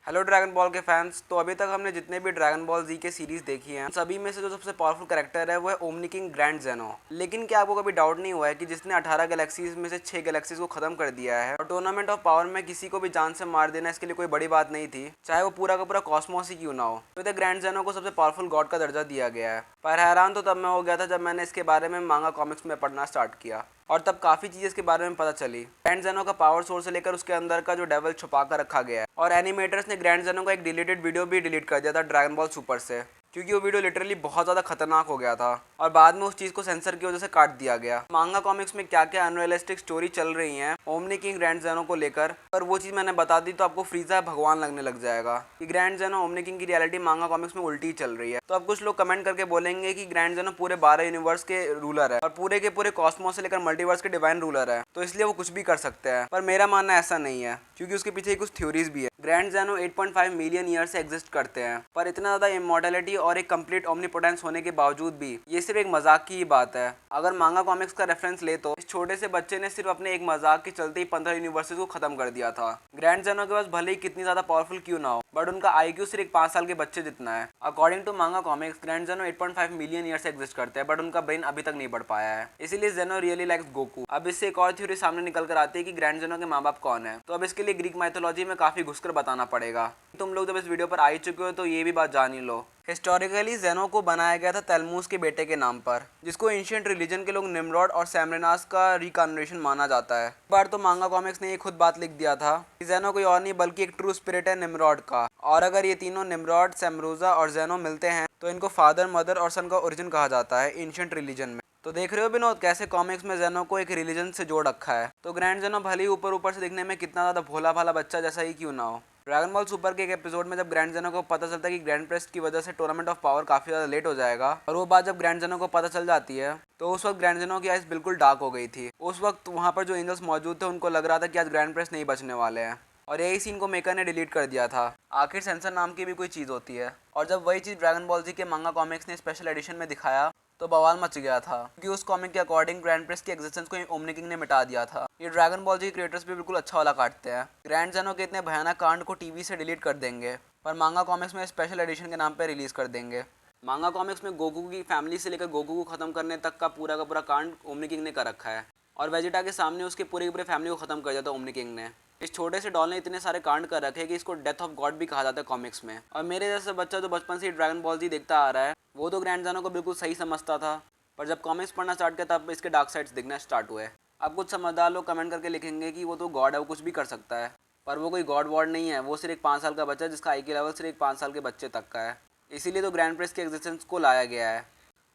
Hello dragon ball के fans. तो अभी तक हमने जितने भी ड्रैगन बॉल जी के सीरीज देखी हैं, सभी में से जो सबसे पावरफुल कैरेक्टर है वो है ओमनी किंग ग्रैंड जेनो। लेकिन क्या आपको कभी डाउट नहीं हुआ है कि जिसने 18 गैलेक्सीज में से 6 गैलेक्सीज को खत्म कर दिया है और टूर्नामेंट ऑफ पावर में किसी को भी जान से मार देना इसके लिए कोई बड़ी बात नहीं थी, चाहे वो पूरा का पूरा कॉस्मोस ही क्यों ना हो। तो ग्रैंड जेनो को सबसे पावरफुल गॉड का दर्जा दिया गया है। पर हैरान तो तब मैं हो गया था जब मैंने इसके बारे में मांगा कॉमिक्स में पढ़ना स्टार्ट किया और तब काफ़ी चीज़ें इसके बारे में पता चली। ग्रैंड जेनो का पावर सोर्स से लेकर उसके अंदर का जो डेवल छुपा कर रखा गया है, और एनिमेटर्स ने ग्रैंड जेनो का एक डिलीटेड वीडियो भी डिलीट कर दिया था ड्रैगन बॉल सुपर से, क्योंकि वो वीडियो लिटरली बहुत ज़्यादा खतरनाक हो गया था और बाद में उस चीज़ को सेंसर की वजह से काट दिया गया। मांगा कॉमिक्स में क्या क्या अनरियलिस्टिक स्टोरी चल रही हैं ओमनी किंग ग्रैंड जेनो को लेकर, पर वो चीज़ मैंने बता दी तो आपको फ्रीजा भगवान लगने लग जाएगा कि ग्रैंड जेनो ओमनी किंग की रियलिटी मांगा कॉमिक्स में उल्टी चल रही है। तो अब कुछ लोग कमेंट करके बोलेंगे कि ग्रैंड जेनो पूरे 12 यूनिवर्स के रूलर है और पूरे के पूरे कॉस्मोस से लेकर मल्टीवर्स के डिवाइन रूलर है, तो इसलिए वो कुछ भी कर सकते हैं। पर मेरा मानना ऐसा नहीं है, क्योंकि उसके पीछे कुछ थ्योरीज भी है। ग्रैंड जेनो 8.5 मिलियन ईयर से एग्जिस्ट करते हैं, पर इतना ज़्यादा इमॉर्टैलिटी और एक कंप्लीट ओमनीपोटेंस होने के बावजूद भी ये सिर्फ एक मजाक की ही बात है। अगर मांगा कॉमिक्स का रेफरेंस ले तो इस छोटे से बच्चे ने सिर्फ अपने एक मजाक के चलते ही 15 यूनिवर्सिटीज को खत्म कर दिया था। ग्रैंड जेनो के पास भले ही कितनी ज़्यादा पावरफुल क्यों ना हो, बट उनका आईक्यू सिर्फ एक 5 साल के बच्चे जितना है। अकॉर्डिंग टू मांगा कॉमिक्स ग्रैंड जेनो 8.5 मिलियन ईयर से एग्जिस्ट करते हैं, बट उनका ब्रेन अभी तक नहीं बढ़ पाया है, इसीलिए जेनो रियली लाइक्स गोकू। अब इससे एक और थ्योरी सामने निकल कर आती है कि ग्रैंड जेनो के माँ बाप कौन है। तो अब इसके लिए ग्रीक माइथोलॉजी में काफी घुसकर बताना पड़ेगा। तुम लोग जब इस वीडियो पर आ ही चुके हो तो ये भी बात जान ही लो। हिस्टोरिकली जेनो को बनाया गया था तेलमूस के बेटे के नाम पर, जिसको एंशिएंट रिलीजन के लोग निम्रॉड और सैमरेनास का रिकॉन्वर्शन माना जाता है। एक बार तो मांगा कॉमिक्स ने ये खुद बात लिख दिया था कि जेनो कोई और नहीं बल्कि एक ट्रू स्पिरिट है निम्रॉड का, और अगर ये तीनों निम्रॉड, सैमरूजा और जेनो मिलते हैं तो इनको फादर, मदर और सन का ओरिजिन कहा जाता है एंशिएंट रिलीजन में। तो देख रहे हो विनोद कैसे कॉमिक्स में जेनो को एक रिलीजन से जोड़ रखा है। तो ग्रैंड जेनो भले ही ऊपर ऊपर से दिखने में कितना ज़्यादा भोला भाला बच्चा जैसा ही क्यों ना हो। ड्रैगन बॉल सुपर के एक एपिसोड में जब ग्रैंड जेनो को पता चलता है कि ग्रैंड प्रेस्ट की वजह से टूर्नामेंट ऑफ पावर काफ़ी ज़्यादा लेट हो जाएगा, और वो बात जब ग्रैंड जेनो को पता चल जाती है तो उस वक्त ग्रैंड जेनो की आइस बिल्कुल डार्क हो गई थी। उस वक्त वहाँ पर जो एंजल्स मौजूद थे उनको लग रहा था कि आज ग्रैंड प्रेस्ट नहीं बचने वाले हैं, और यही सीन को मेकर ने डिलीट कर दिया था। आखिर सेंसर नाम की भी कोई चीज़ होती है, और जब वही चीज़ ड्रैगन बॉल जी के मांगा कॉमिक्स ने स्पेशल एडिशन में दिखाया तो बवाल मच गया था, क्योंकि उस कॉमिक के अकॉर्डिंग ग्रैंड प्रेस की एग्जिस्टेंस को ओमनी किंग ने मिटा दिया था। ये ड्रैगन बॉल जी क्रिएटर्स भी बिल्कुल अच्छा वाला काटते हैं। ग्रैंड जेनो के इतने भयानक कांड को टीवी से डिलीट कर देंगे, पर मांगा कॉमिक्स में स्पेशल एडिशन के नाम पर रिलीज कर देंगे। मांगा कॉमिक्स में गोकू की फैमिली से लेकर गोकू को खत्म करने तक का पूरा कांड ओमनी किंग ने कर रखा है, और वेजिटा के सामने उसके पूरे फैमिली को खत्म कर दिया था ओमनी किंग ने। इस छोटे से डॉल ने इतने सारे कांड कर रखे कि इसको डेथ ऑफ गॉड भी कहा जाता है कॉमिक्स में। और मेरे जैसा बच्चा जो बचपन से ही ड्रैगन बॉल जी देखता आ रहा है, वो तो ग्रैंड जेनो को बिल्कुल सही समझता था, पर जब कॉमिक्स पढ़ना स्टार्ट किया तब इसके डार्क साइड्स दिखना स्टार्ट हुए। अब कुछ समझदार लोग कमेंट करके लिखेंगे कि वो तो गॉड है, वो कुछ भी कर सकता है, पर वो कोई गॉड वॉड नहीं है। वो सिर्फ एक 5 साल का बच्चा है जिसका आईक्यू लेवल सिर्फ एक 5 साल के बच्चे तक का है। इसीलिए तो ग्रैंड प्रेस की एग्जिस्टेंस को लाया गया है,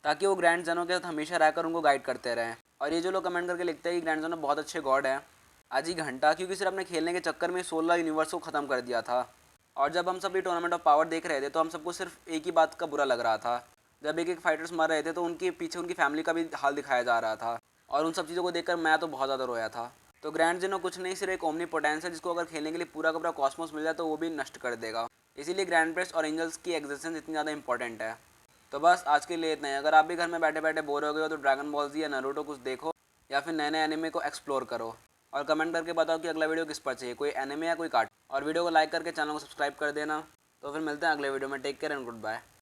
ताकि वो ग्रैंड जेनो के साथ हमेशा रहकर उनको गाइड करते रहें। और ये जो लोग कमेंट करके लिखते हैं कि ग्रैंड जेनो बहुत अच्छे गॉड हैं, आज ही घंटा, क्योंकि सिर्फ अपने खेलने के चक्कर में 16 यूनिवर्स को ख़त्म कर दिया था। और जब हम सभी टूर्नामेंट ऑफ पावर देख रहे थे तो हम सबको सिर्फ एक ही बात का बुरा लग रहा था, जब एक एक फाइटर्स मर रहे थे तो उनके पीछे उनकी फैमिली का भी हाल दिखाया जा रहा था, और उन सब चीज़ों को देखकर मैं तो बहुत ज़्यादा रोया था। तो ग्रैंड जेनो कुछ नहीं, सिर्फ एक ओमनी पोटेंस है जिसको अगर खेलने के लिए पूरा का पूरा कॉस्मोस मिल जाए तो वो भी नष्ट कर देगा। इसीलिए ग्रैंड प्रेस्ट और एंजल्स की एग्जिस्टेंस इतनी ज़्यादा इंपॉर्टेंट है। तो बस आज के लिए इतना ही। अगर आप भी घर में बैठे बैठे बोर हो गए हो तो ड्रैगन बॉल जी या नारुतो कुछ देखो, या फिर नए नए एनिमे को एक्सप्लोर करो, और कमेंट करके बताओ कि अगला वीडियो किस पर चाहिए, कोई एनिमे या कोई कार्टून। और वीडियो को लाइक करके चैनल को सब्सक्राइब कर देना। तो फिर मिलते हैं अगले वीडियो में। Take care and good bye.